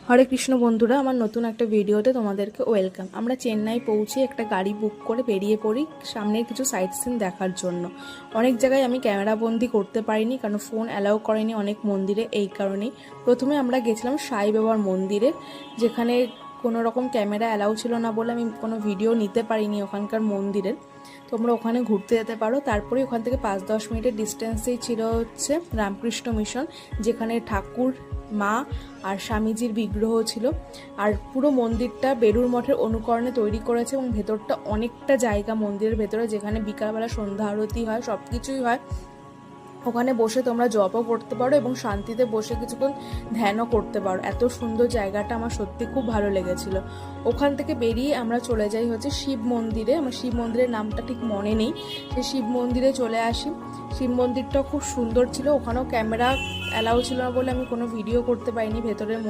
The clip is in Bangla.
হরে কৃষ্ণ বন্ধুরা, আমার নতুন একটা ভিডিওতে তোমাদেরকে ওয়েলকাম। আমরা চেন্নাই পৌঁছে একটা গাড়ি বুক করে বেরিয়ে পড়ি সামনের কিছু সাইট সিন দেখার জন্য। অনেক জায়গায় আমি ক্যামেরা বন্দি করতে পারিনি, কারণ ফোন অ্যালাউ করেনি অনেক মন্দিরে। এই কারণেই প্রথমে আমরা গেছিলাম সাই বাবার মন্দিরে, যেখানে কোনো রকম ক্যামেরা অ্যালাউ ছিল না বলে আমি কোনো ভিডিও নিতে পারিনি ওখানকার মন্দিরের। তোমরা ওখানে ঘুরতে যেতে পারো। তারপরে ওখান থেকে 5-10 মিনিটের ডিস্টেন্সেই ছিল হচ্ছে রামকৃষ্ণ মিশন, যেখানে ঠাকুর, মা আর স্বামীজির বিগ্রহ ছিল। আর পুরো মন্দিরটা বেলুড় মঠের অনুকরণে তৈরি করেছে এবং ভেতরটা অনেকটা জায়গা মন্দিরের ভেতরে, যেখানে বিকালবেলা সন্ধ্যা আরতি হয়, সব কিছুই হয়। ওখানে বসে তোমরা জপও করতে পারো এবং শান্তিতে বসে কিছুক্ষণ ধ্যানও করতে পারো। এত সুন্দর জায়গাটা আমার সত্যি খুব ভালো লেগেছিল। ওখান থেকে বেরিয়ে আমরা চলে যাই হচ্ছে শিব মন্দিরে। আমার শিব মন্দিরের নামটা ঠিক মনে নেই। সেই শিব মন্দিরে চলে আসি। শিব মন্দিরটাও খুব সুন্দর ছিল। ওখানেও ক্যামেরা অ্যালাউ ছিল না বলে আমি কোনো ভিডিও করতে পারিনি ভেতরের